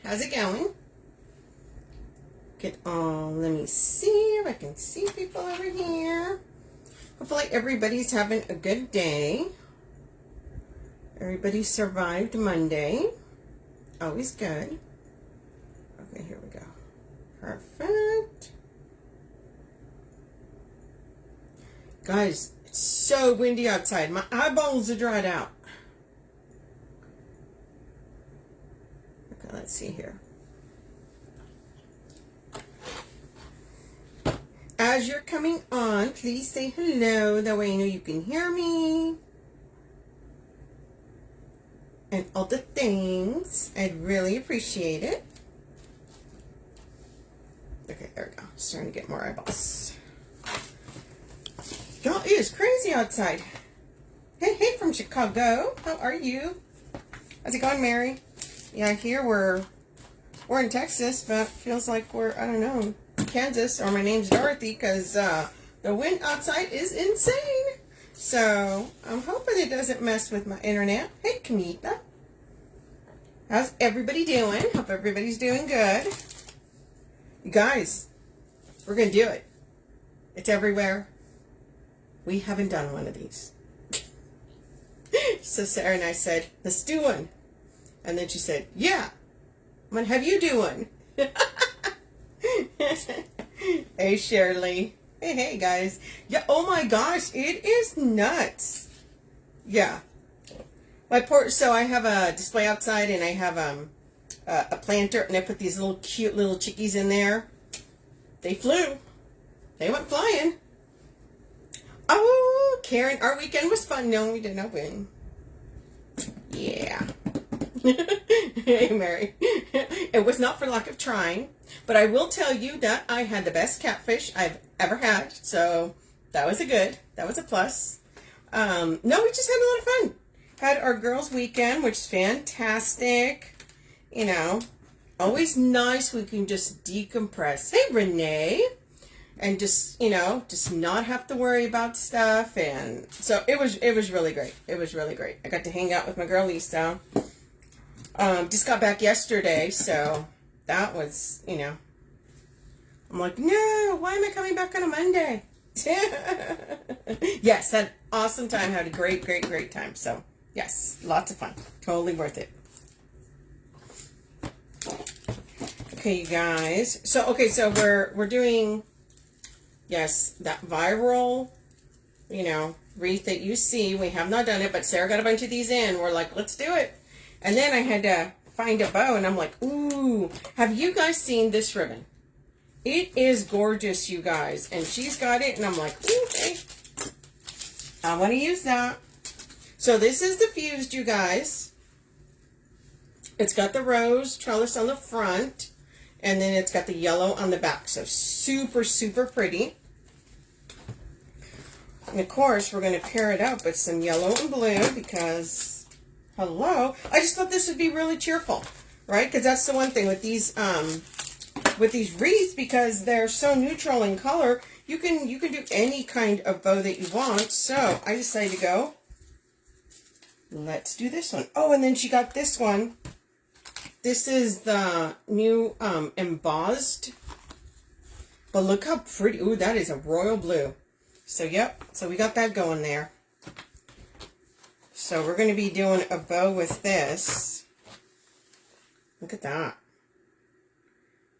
How's it going? Let me see if I can see people over here. Hopefully everybody's having a good day. Everybody survived Monday. Always good. Okay, here we go. Perfect. Guys, it's so windy outside. My eyeballs are dried out. Okay, let's see here. As you're coming on, please say hello. That way I know you can hear me. And all the things. I'd really appreciate it. Okay, there we go. Starting to get more eyeballs. Y'all, it is crazy outside. Hey from Chicago. How are you? How's it going, Mary? Yeah, here we're in Texas, but feels like we're, I don't know, Kansas, or my name's Dorothy, because the wind outside is insane. So I'm hoping it doesn't mess with my internet. Hey, Kamita. How's everybody doing? Hope everybody's doing good. You guys, we're going to do it. It's everywhere. We haven't done one of these. So Sarah and I said, let's do one. And then she said, yeah, I'm going to have you do one. Hey, Shirley. Hey, guys. Yeah, oh my gosh, it is nuts. Yeah. So I have a display outside, and I have a planter, and I put these little cute little chickies in there. They flew. They went flying. Oh, Karen, our weekend was fun. No, we did not win. Yeah. Hey, Mary. It was not for lack of trying, but I will tell you that I had the best catfish I've ever had, so that was a plus. No, we just had a lot of fun. Had our girls' weekend, which is fantastic. You know, always nice. We can just decompress. Hey, Renee. And just, you know, just not have to worry about stuff. And so it was really great. It was really great. I got to hang out with my girl, Lisa. Just got back yesterday, so that was, you know, I'm like, no, why am I coming back on a Monday? Yes, had an awesome time. Had a great time. So, yes, lots of fun. Totally worth it. Okay, you guys. So we're doing, yes, that viral, you know, wreath that you see. We have not done it, but Sarah got a bunch of these in. We're like, let's do it. And then I had to find a bow, and I'm like, ooh, have you guys seen this ribbon? It is gorgeous, you guys. And she's got it, and I'm like, ooh, okay. I want to use that. So this is the fused, you guys. It's got the rose trellis on the front, and then it's got the yellow on the back. So super, super pretty. And of course, we're going to pair it up with some yellow and blue because... hello. I just thought this would be really cheerful, right? Because that's the one thing with these wreaths, because they're so neutral in color, you can do any kind of bow that you want. So I decided to go, let's do this one. Oh, and then she got this one. This is the new embossed. But look how pretty. Ooh, that is a royal blue. So yep. So we got that going there. So we're going to be doing a bow with this. Look at that.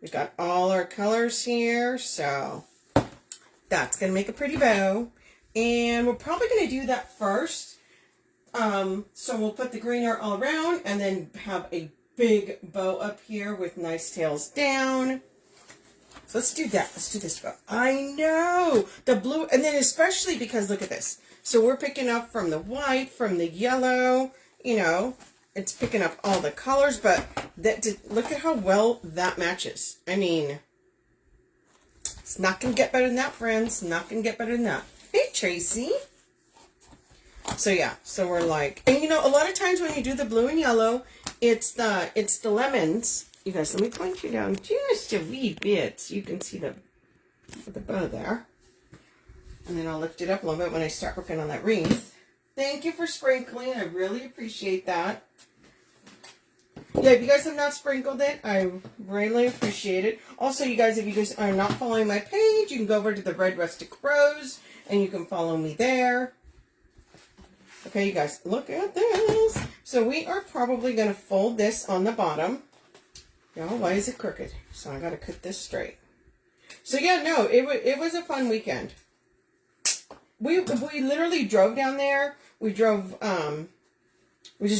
We've got all our colors here. So that's going to make a pretty bow. And we're probably going to do that first. So we'll put the greener all around and then have a big bow up here with nice tails down. So let's do that. Let's do this bow. I know. The blue. And then especially because look at this. So we're picking up from the white, from the yellow, you know, it's picking up all the colors, but look at how well that matches. I mean, it's not going to get better than that, friends. Not going to get better than that. Hey, Tracy. So yeah, so we're like, and you know, a lot of times when you do the blue and yellow, it's the lemons. You guys, let me point you down just a wee bit so you can see the bow there. And then I'll lift it up a little bit when I start working on that wreath. Thank you for sprinkling. I really appreciate that. You Yeah, if you guys have not sprinkled it, I really appreciate it. Also, you guys, if you guys are not following my page, you can go over to the Red Rustic Rose and you can follow me there. Okay, you guys, look at this. So we are probably going to fold this on the bottom. Y'all, why is it crooked? So I got to cut this straight. So yeah, no, it was a fun weekend. We literally drove down there. We just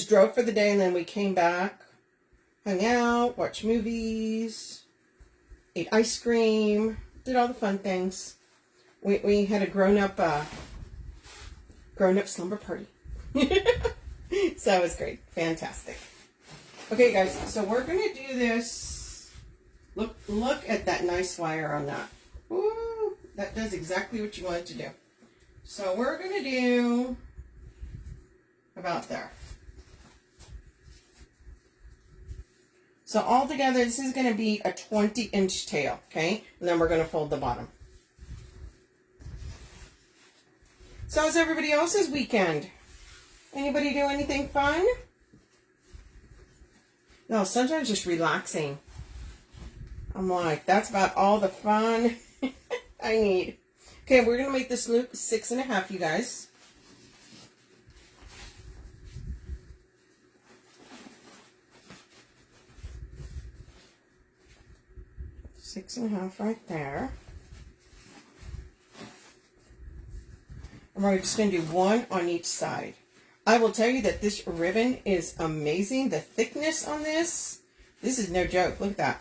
drove for the day and then we came back, hung out, watched movies, ate ice cream, did all the fun things. We had a grown-up slumber party. So it was great. Fantastic. Okay, guys, so we're going to do this. Look at that nice wire on that. Ooh, that does exactly what you want it to do. So we're going to do about there. So all together, this is going to be a 20-inch tail, okay? And then we're going to fold the bottom. So how's everybody else's weekend? Anybody do anything fun? No, sometimes just relaxing. I'm like, that's about all the fun I need. Okay, we're going to make this loop 6.5, you guys. Six and a half right there. And we're just going to do one on each side. I will tell you that this ribbon is amazing. The thickness on this is no joke. Look at that.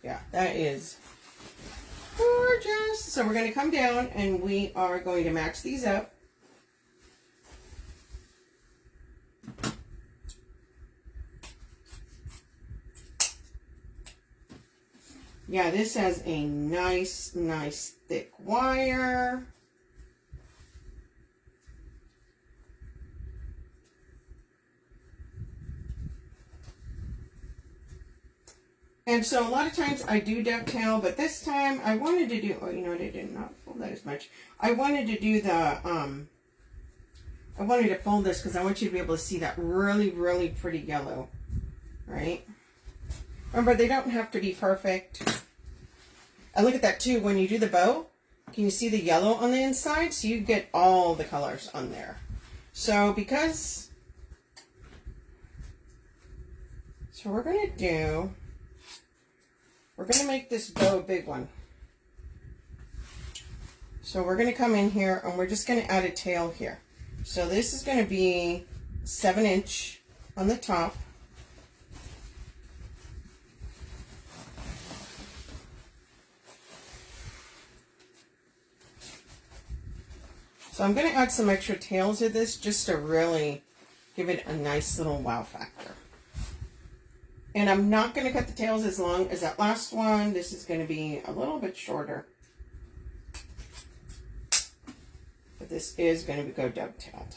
Yeah, that is gorgeous. So we're going to come down and we are going to match these up. Yeah, this has a nice thick wire. And so a lot of times I do dovetail, but this time I wanted to do, oh, you know what, I did not fold that as much. I wanted to do the, I wanted to fold this because I want you to be able to see that really pretty yellow, right? Remember, they don't have to be perfect. And look at that too, when you do the bow, can you see the yellow on the inside? So you get all the colors on there. So because, so we're going to do, we're going to make this bow a big one. So we're going to come in here and we're just going to add a tail here. So this is going to be 7-inch on the top. So I'm going to add some extra tails to this just to really give it a nice little wow factor. And I'm not going to cut the tails as long as that last one. This is going to be a little bit shorter. But this is going to go dovetailed.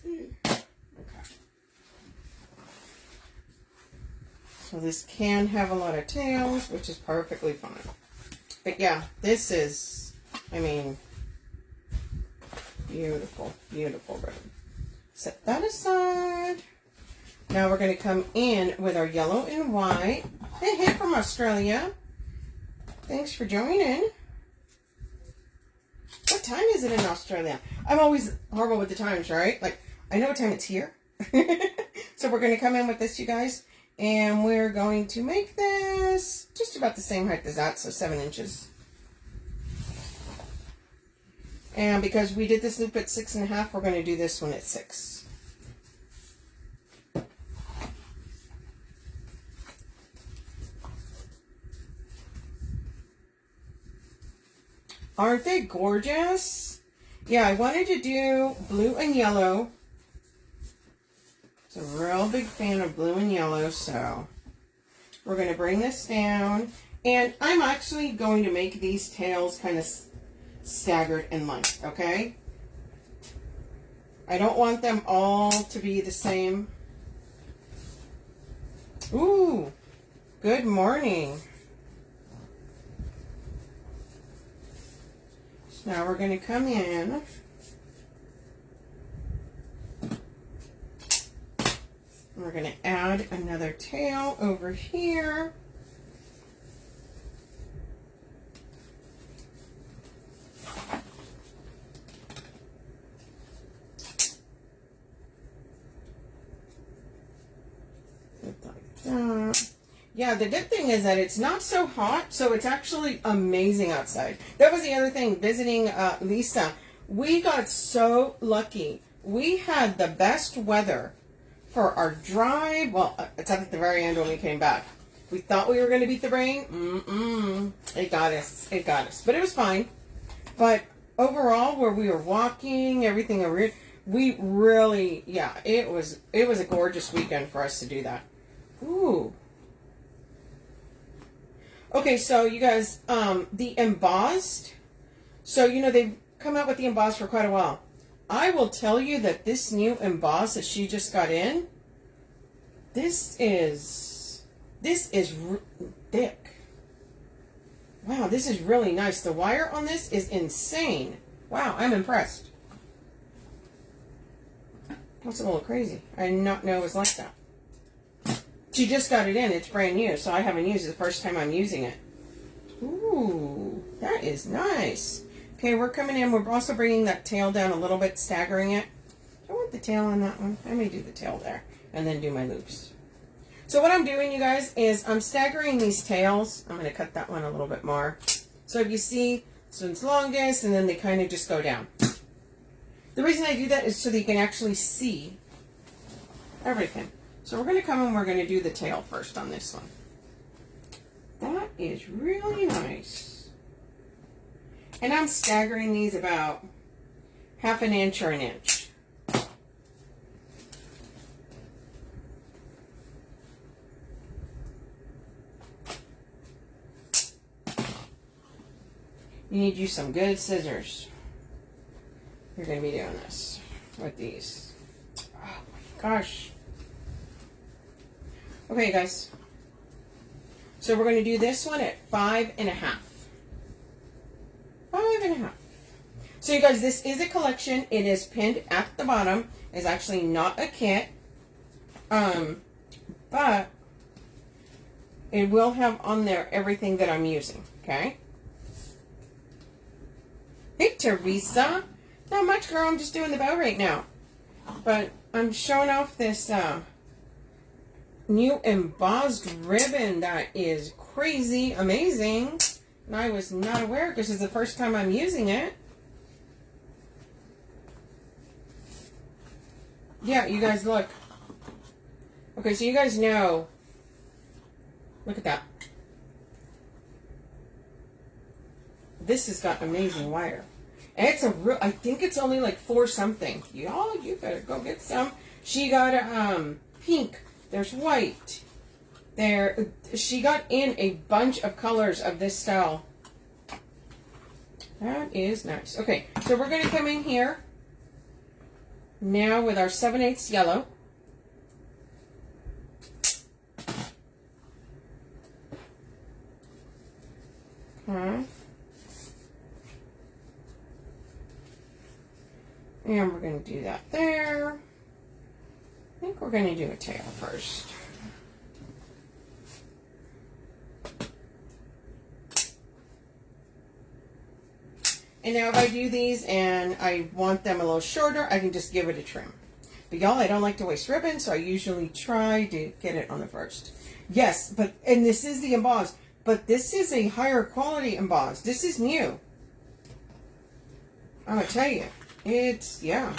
Okay. So this can have a lot of tails, which is perfectly fine. But yeah, this is, I mean, beautiful, beautiful ribbon. Set that aside. Now we're going to come in with our yellow and white. Hey from Australia. Thanks for joining. What time is it in Australia? I'm always horrible with the times, right? Like, I know what time it's here. So we're going to come in with this, you guys. And we're going to make this just about the same height as that, so 7 inches. And because we did this loop at 6.5, we're going to do this one at 6. Aren't they gorgeous? Yeah, I wanted to do blue and yellow. I'm a real big fan of blue and yellow, so we're going to bring this down. And I'm actually going to make these tails kind of staggered in length, okay? I don't want them all to be the same. Ooh, good morning. Now we're going to come in we're going to add another tail over here. Like that. Yeah, the good thing is that it's not so hot, so it's actually amazing outside. That was the other thing, visiting Lisa. We got so lucky. We had the best weather for our drive. Well, except at the very end when we came back. We thought we were going to beat the rain. It got us. It got us. But it was fine. But overall, where we were walking, everything, we really, yeah, it was a gorgeous weekend for us to do that. Ooh. Okay, so you guys, the embossed, so, you know, they've come out with the embossed for quite a while. I will tell you that this new emboss that she just got in, this is thick. Wow, this is really nice. The wire on this is insane. Wow, I'm impressed. That's a little crazy. I did not know it was like that. She just got it in. It's brand new, so I haven't used it. The first time I'm using it. Ooh, that is nice. Okay, we're coming in. We're also bringing that tail down a little bit, staggering it. I want the tail on that one. I may do the tail there and then do my loops. So what I'm doing, you guys, is I'm staggering these tails. I'm going to cut that one a little bit more. So if you see, this one's longest, and then they kind of just go down. The reason I do that is so that you can actually see everything. So we're going to come and we're going to do the tail first on this one. That is really nice. And I'm staggering these about 1/2 inch or 1 inch. You need to use some good scissors. You're going to be doing this with these. Oh my gosh. Okay, guys. So we're going to do this one at 5.5. 5.5. So you guys, this is a collection. It is pinned at the bottom. It's actually not a kit. But it will have on there everything that I'm using. Okay. Hey, Teresa. Not much, girl. I'm just doing the bow right now. But I'm showing off this new embossed ribbon that is crazy amazing. And I was not aware because it's the first time I'm using it. Yeah, you guys look. Okay, so you guys know. Look at that. This has got amazing wire. And it's a real, I think it's only like 4 something. Y'all, you better go get some. She got a pink. There's white. There, she got in a bunch of colors of this style. That is nice. Okay, so we're going to come in here now with our 7/8 yellow. Okay. And we're going to do that there. I think we're going to do a tail first. And now if I do these and I want them a little shorter, I can just give it a trim. But y'all, I don't like to waste ribbon, so I usually try to get it on the first. Yes, but, and this is the embossed, but this is a higher quality embossed. This is new. I'm going to tell you. It's, yeah.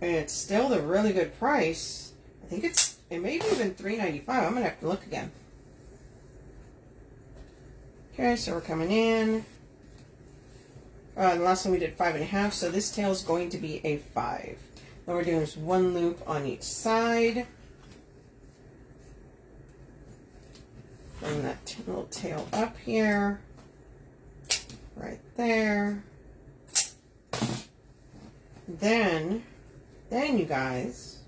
It's still a really good price. I think it may be even $3.95. I'm going to have to look again. Okay, so we're coming in. The last one we did 5.5, so this tail is going to be a 5. What we're doing is 1 loop on each side. Bring that little tail up here. Right there. Then you guys,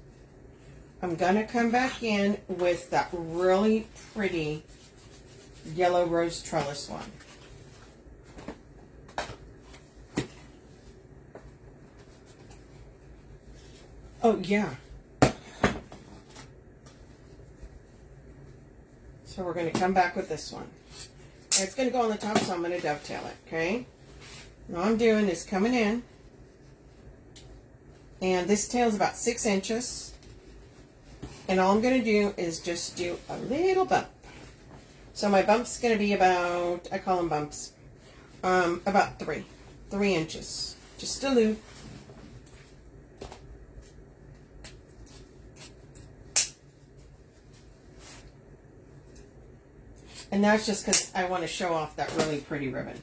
I'm gonna come back in with that really pretty yellow rose trellis one. Oh, yeah. So we're going to come back with this one. It's going to go on the top, so I'm going to dovetail it, okay? And all I'm doing is coming in, and this tail is about 6 inches, and all I'm going to do is just do a little bump. So my bump's going to be about, I call them bumps, about 3 inches. Just a loop. And that's just because I want to show off that really pretty ribbon.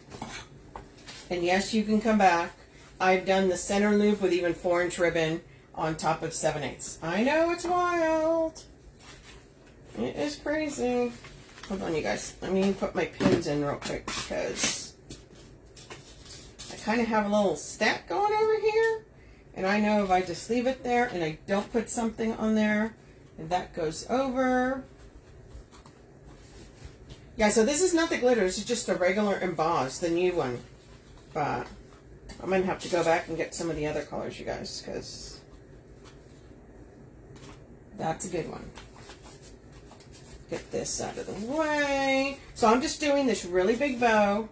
And yes, you can come back. I've done the center loop with even 4-inch ribbon on top of 7/8. I know, it's wild. It is crazy. Hold on, you guys. Let me put my pins in real quick because I kind of have a little stack going over here. And I know if I just leave it there and I don't put something on there, and that goes over. Yeah, so this is not the glitter. This is just a regular emboss, the new one. But I'm going to have to go back and get some of the other colors, you guys, because that's a good one. Get this out of the way. So I'm just doing this really big bow,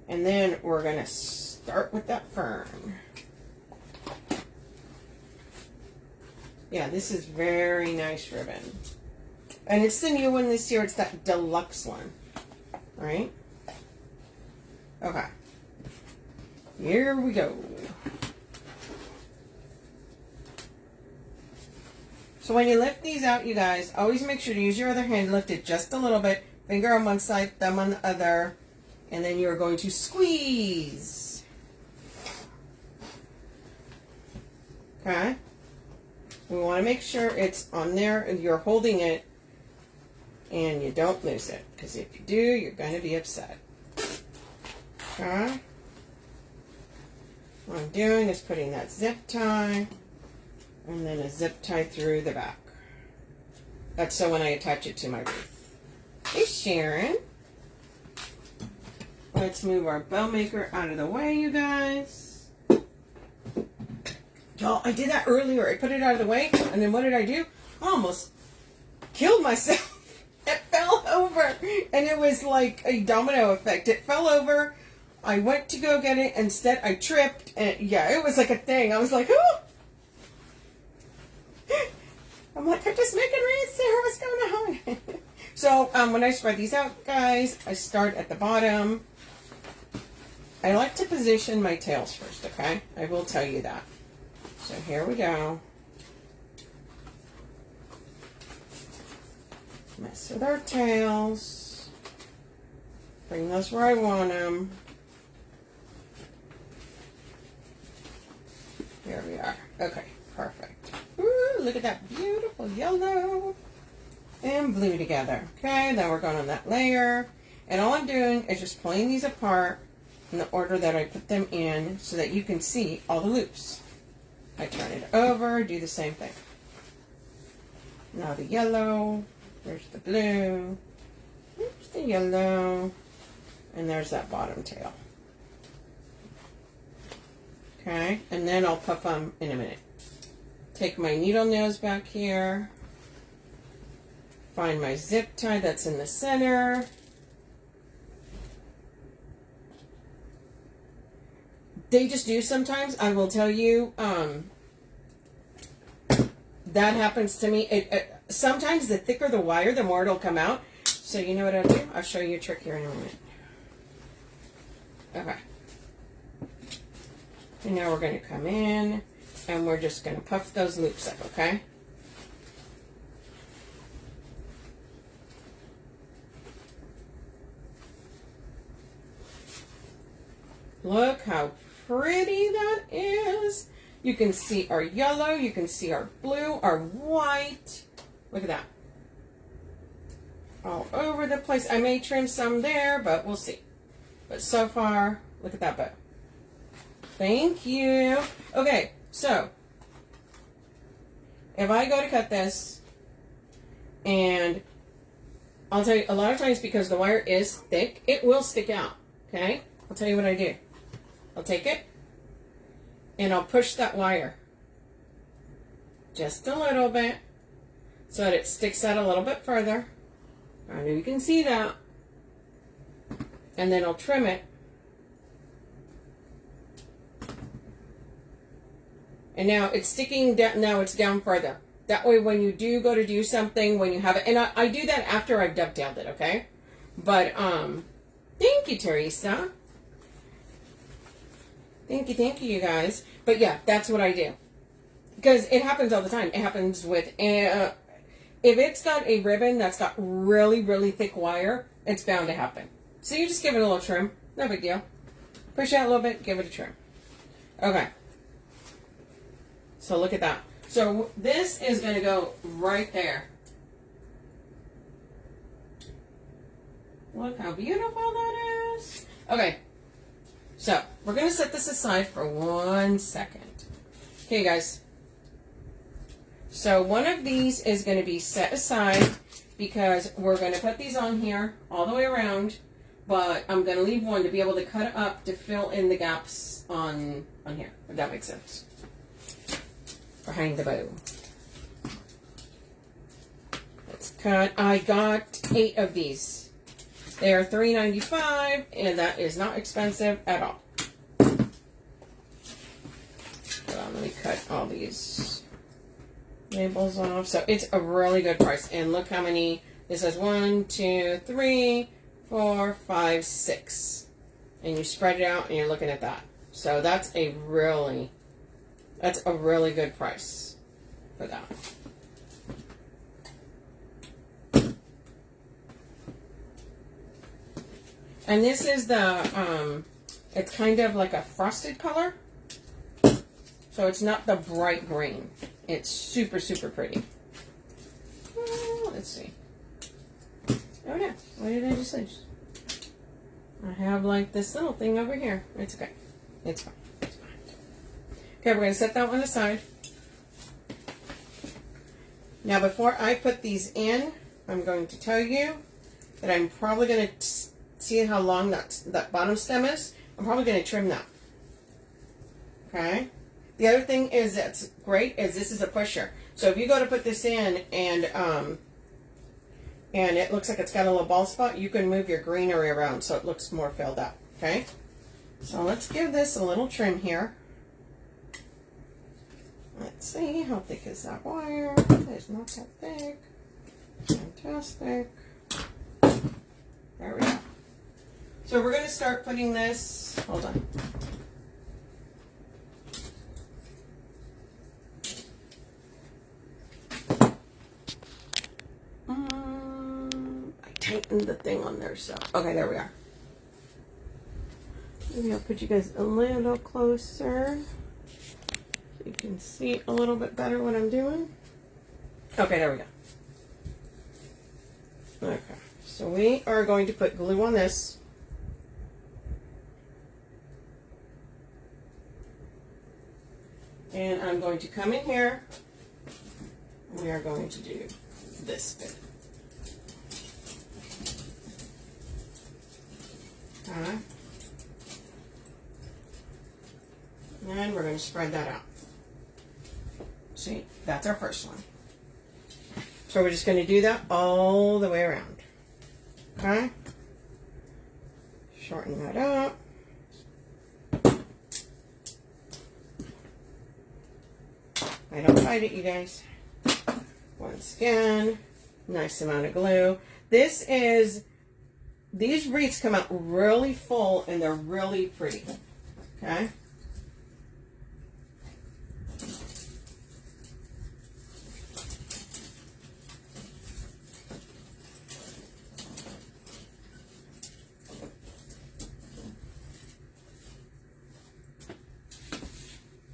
and then we're going to start with that fern. Yeah, this is very nice ribbon. And it's the new one this year. It's that deluxe one. Right? Okay. Here we go. So when you lift these out, you guys, always make sure to use your other hand. Lift it just a little bit. Finger on one side, thumb on the other. And then you're going to squeeze. Okay? We want to make sure it's on there and you're holding it and you don't lose it, because if you do, you're going to be upset. Okay? What I'm doing is putting that zip tie and then a zip tie through the back. That's so when I attach it to my wreath. Hey, Sharon. Let's move our bow maker out of the way, you guys. Y'all, I did that earlier. I put it out of the way, and then what did I do? I almost killed myself. It fell over, and it was like a domino effect. It fell over. I went to go get it. Instead, I tripped, and yeah, it was like a thing. I was like, oh! I'm like, I'm just making wreaths here. What's going on? So, when I spread these out, guys, I start at the bottom. I like to position my tails first, okay? I will tell you that. So, here we go. Mess with our tails. Bring those where I want them. Here we are. Okay, perfect. Ooh, look at that beautiful yellow and blue together. Okay, then we're going on that layer. And all I'm doing is just pulling these apart in the order that I put them in so that you can see all the loops. I turn it over, do the same thing. Now the yellow. There's the blue, there's the yellow, and there's that bottom tail. Okay, and then I'll puff them in a minute. Take my needle nose back here, find my zip tie that's in the center. They just do sometimes, I will tell you, that happens to me. Sometimes the thicker the wire, the more it'll come out. So you know what I'll do? I'll show you a trick here in a minute. Okay. And now we're going to come in and we're just going to puff those loops up, okay? Look how pretty that is. You can see our yellow, you can see our blue, our white. Look at that. All over the place. I may trim some there, but we'll see. But so far, look at that bow. Thank you. Okay, so if I go to cut this, and I'll tell you, a lot of times because the wire is thick, it will stick out, okay? I'll tell you what I do. I'll take it, and I'll push that wire just a little bit so that it sticks out a little bit further. I know you can see that. And then I'll trim it. And now it's sticking down, now it's down further. That way when you do go to do something, when you have it, and I do that after I've dovetailed it, okay? But, thank you, Teresa. Thank you, you guys. But yeah, that's what I do. Because it happens all the time. It happens with, if it's got a ribbon that's got really, really thick wire, it's bound to happen. So you just give it a little trim. No big deal. Push out a little bit, give it a trim. Okay. So look at that. So this is going to go right there. Look how beautiful that is. Okay. So we're going to set this aside for 1 second. Okay, guys. So one of these is going to be set aside because we're going to put these on here all the way around. But I'm going to leave one to be able to cut it up to fill in the gaps on here. If that makes sense. Behind the bow. Let's cut. I got 8 of these. They are $3.95 and that is not expensive at all. Let me cut all these labels off. So it's a really good price. And look how many. This has 1, 2, 3, 4, 5, 6. And you spread it out and you're looking at that. So that's a really good price for that. And this is the, it's kind of like a frosted color. So it's not the bright green. It's super, super pretty. Let's see. Oh no, what did I just lose? I have like this little thing over here. It's okay. It's fine. It's fine. Okay, we're going to set that one aside. Now before I put these in, I'm going to tell you that I'm probably going to see how long that bottom stem is. I'm probably going to trim that. Okay? The other thing is that's great is this is a pusher. So if you go to put this in and it looks like it's got a little bald spot, you can move your greenery around so it looks more filled up. Okay? So let's give this a little trim here. Let's see, how thick is that wire? It's not that thick. Fantastic. There we go. So we're going to start putting this, hold on. I tightened the thing on there, so, okay, there we are. Maybe I'll put you guys a little closer so you can see a little bit better what I'm doing. Okay, there we go. Okay, so we are going to put glue on this. And I'm going to come in here. We are going to do this bit. Okay. And we're going to spread that out. See, that's our first one. So we're just going to do that all the way around. Okay? Shorten that up. I don't fight it, you guys. Once again, nice amount of glue. These wreaths come out really full and they're really pretty. Okay?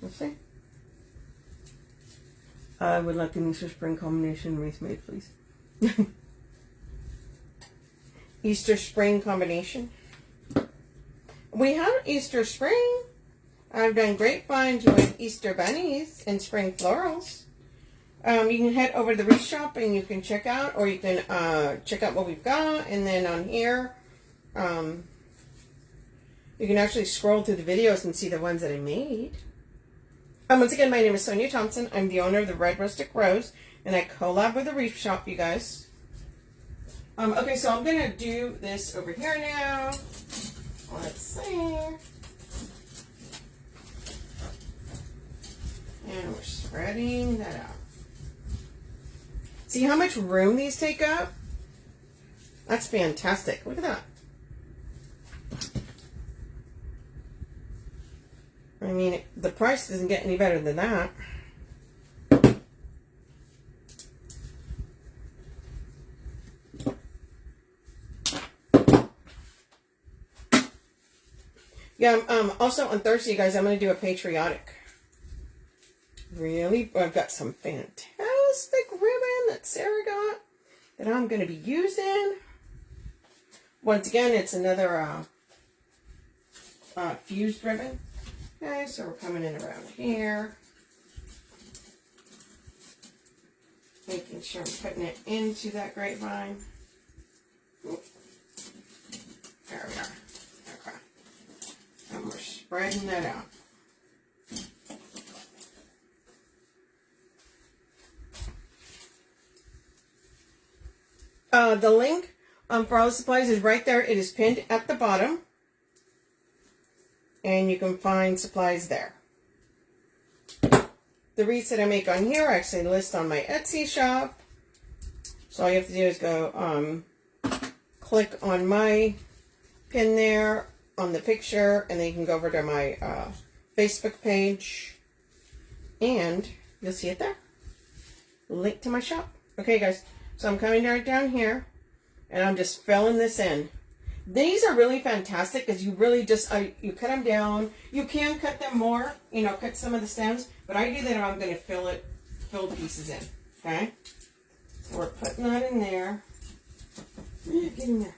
Let's see. I would like an Easter spring combination wreath made, please. Easter spring combination. We have Easter spring. I've done grapevines with Easter bunnies and spring florals. You can head over to the Wreath Shop and you can check out, or you can check out what we've got. And then on here, you can actually scroll through the videos and see the ones that I made. Once again, my name is Sonia Thompson. I'm the owner of the Red Rustic Rose, and I collab with the Wreath Shop, you guys. Okay, so I'm going to do this over here now. Let's see. And we're spreading that out. See how much room these take up? That's fantastic. Look at that. I mean, the price doesn't get any better than that. Yeah, also on Thursday, you guys, I'm going to do a patriotic. Really, I've got some fantastic ribbon that Sarah got that I'm going to be using. Once again, it's another fused ribbon. Okay, so we're coming in around here. Making sure I'm putting it into that grapevine. Oop. There we are. Okay. And we're spreading that out. The link for all the supplies is right there. It is pinned at the bottom. And you can find supplies there. The wreaths that I make on here I actually list on my Etsy shop. So all you have to do is go click on my pin there on the picture, and then you can go over to my Facebook page, and you'll see it there. Link to my shop. Okay, guys. So I'm coming right down here, and I'm just filling this in. These are really fantastic because you really just, you cut them down. You can cut them more, you know, cut some of the stems, but I do that if I'm going to fill the pieces in, okay? So we're putting that in there. Get in there.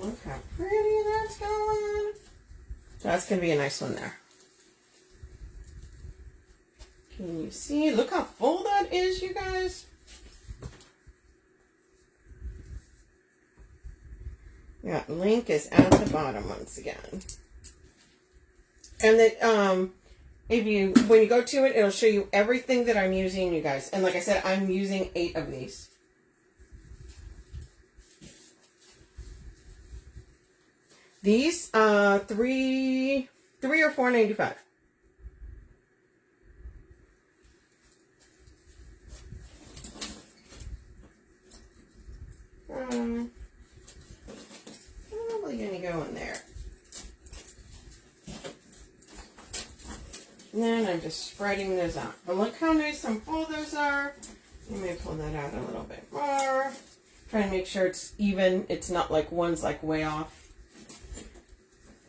Look how pretty that's going. So that's going to be a nice one there. Can you see? Look how full that is, you guys. Yeah, link is at the bottom once again. And that when you go to it, it'll show you everything that I'm using, you guys. And like I said, I'm using 8 of these. These $3 or $4.95. Probably gonna go in there. And then I'm just spreading those out. But look how nice and full those are. Let me pull that out a little bit more. Try to make sure it's even. It's not like one's like way off.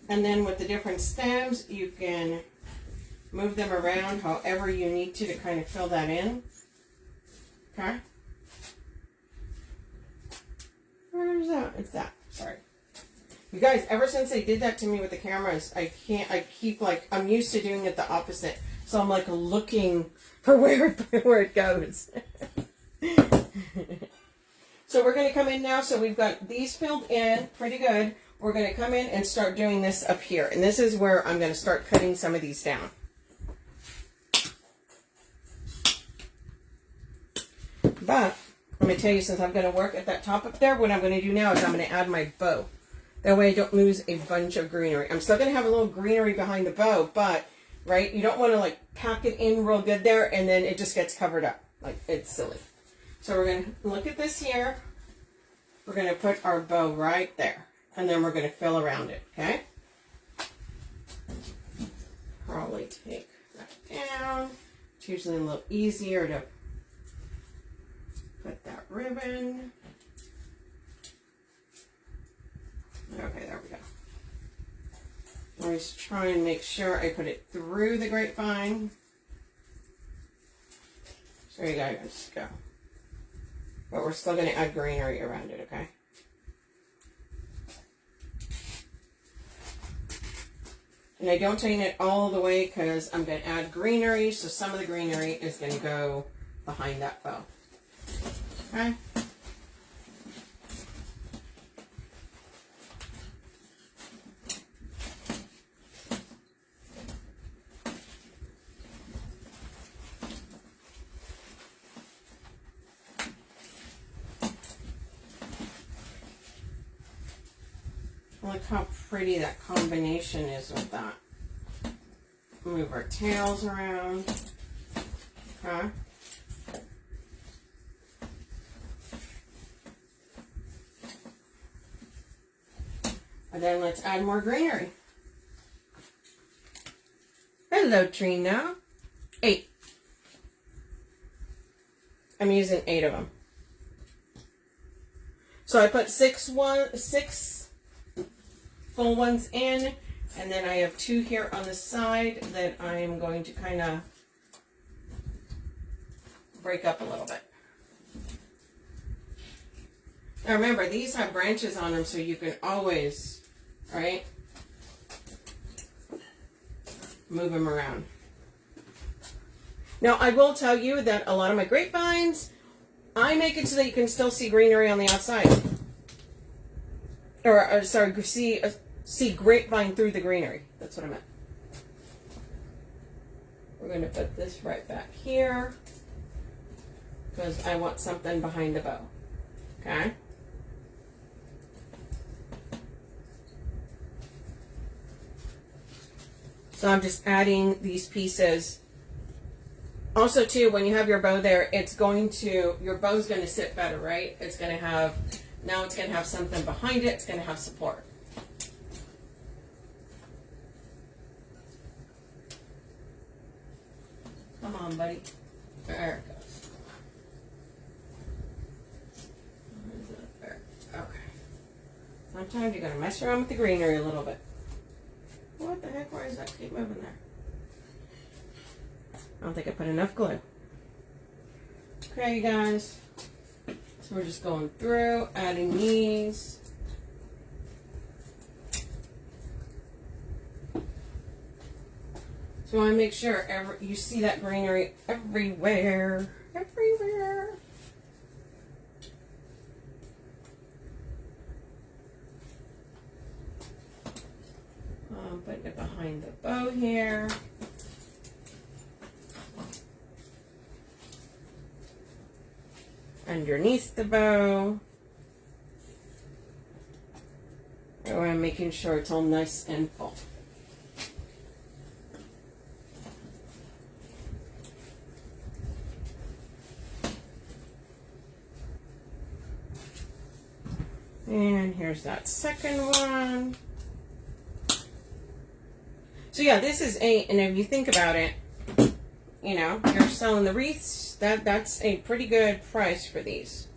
And then with the different stems, you can move them around however you need to kind of fill that in. Okay. Where's that? It's that. Sorry. You guys, ever since they did that to me with the cameras, I keep like, I'm used to doing it the opposite. So I'm like looking for where it goes. So we're going to come in now. So we've got these filled in pretty good. We're going to come in and start doing this up here. And this is where I'm going to start cutting some of these down. But I'm going to tell you, since I'm going to work at that top up there, what I'm going to do now is I'm going to add my bow. That way I don't lose a bunch of greenery. I'm still going to have a little greenery behind the bow, but, right, you don't want to, like, pack it in real good there, and then it just gets covered up. Like, it's silly. So we're going to look at this here. We're going to put our bow right there, and then we're going to fill around it, okay? Probably take that down. It's usually a little easier to put that ribbon. Okay, there we go. Always try and make sure I put it through the grapevine. So there you guys go. But we're still going to add greenery around it, okay? And I don't tighten it all the way because I'm going to add greenery, so some of the greenery is going to go behind that bow. Okay? Look how pretty that combination is with that. Move our tails around. Okay. And then let's add more greenery. Hello, Trina. 8. I'm using 8 of them. So I put 6 full ones in, and then I have 2 here on the side that I am going to kind of break up a little bit. Now remember, these have branches on them, so you can always, right, move them around. Now I will tell you that a lot of my grapevines, I make it so that you can still see greenery on the outside. Or sorry, see grapevine through the greenery. That's what I meant. We're going to put this right back here because I want something behind the bow. Okay? So I'm just adding these pieces. Also too, when you have your bow there, it's going to, your bow's going to sit better, right? It's going to have, now it's going to have something behind it. It's going to have support. Come on, buddy. There it goes. There. Okay. Sometimes you're going to mess around with the greenery a little bit. What the heck? Why does that keep moving there? I don't think I put enough glue. Okay, you guys. So we're just going through, adding these. So I want to make sure you see that greenery everywhere. Everywhere. I'm putting it behind the bow here. Underneath the bow. And I'm making sure it's all nice and full. And here's that second one. So yeah, this is and if you think about it, you know, you're selling the wreaths, that's a pretty good price for these.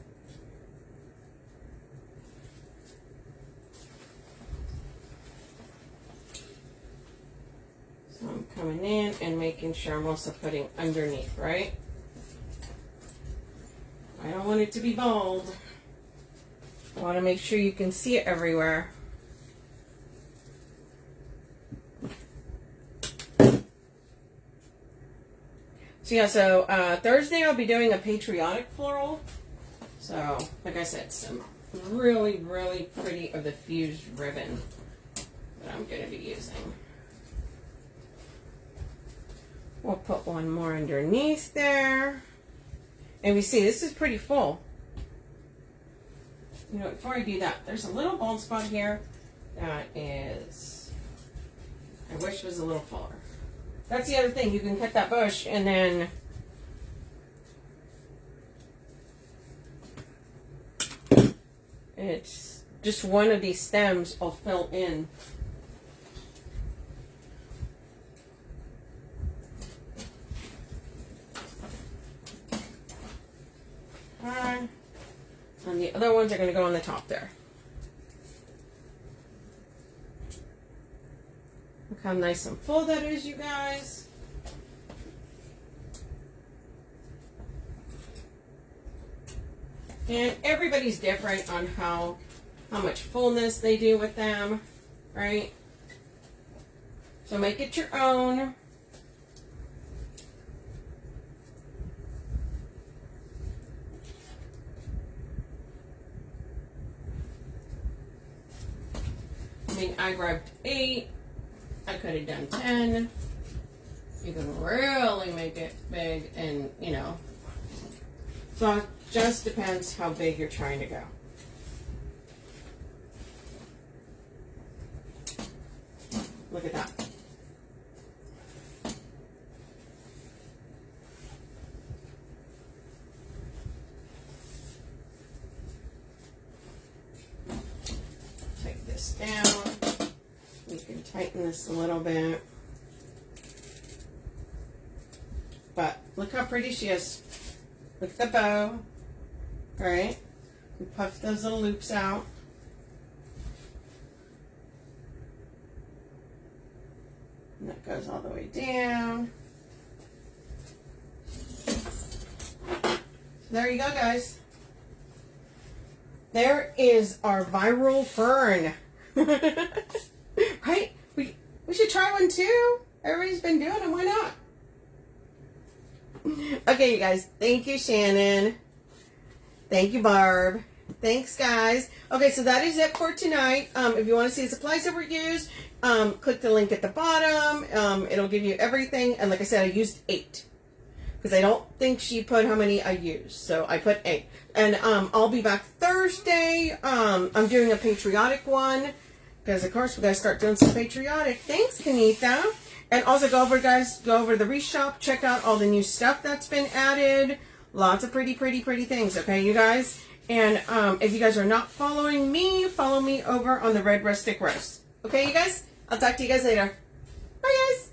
So I'm coming in and making sure I'm also putting underneath, right? I don't want it to be bold. I want to make sure you can see it everywhere. So yeah, so Thursday I'll be doing a patriotic floral. So, like I said, some really, really pretty of the fused ribbon that I'm going to be using. We'll put one more underneath there. And we see this is pretty full. You know, before I do that, there's a little bald spot here that is, I wish was a little fuller. That's the other thing. You can cut that bush and then it's just one of these stems will fill in. And the other ones are going to go on the top there. Look how nice and full that is, you guys. And everybody's different on how much fullness they do with them, right? So make it your own. I mean, I grabbed 8. I could have done 10. You can really make it big and, you know. So it just depends how big you're trying to go. Look at that. Take this down. We can tighten this a little bit. But look how pretty she is. Look at the bow. All right. We puff those little loops out. And that goes all the way down. So there you go, guys. There is our viral fern. Right? We should try one too. Everybody's been doing it. Why not? Okay, you guys. Thank you, Shannon. Thank you, Barb. Thanks, guys. Okay, so that is it for tonight. If you want to see the supplies that were used, click the link at the bottom. It'll give you everything. And like I said, I used 8. Because I don't think she put how many I used. So I put 8. And I'll be back Thursday. I'm doing a patriotic one. Because, of course, we got to start doing some patriotic. Thanks, Kanitha. And also go over to the Wreath Shop. Check out all the new stuff that's been added. Lots of pretty things, okay, you guys? And if you guys are not following me, follow me over on the Red Rustic Rose. Okay, you guys? I'll talk to you guys later. Bye, guys.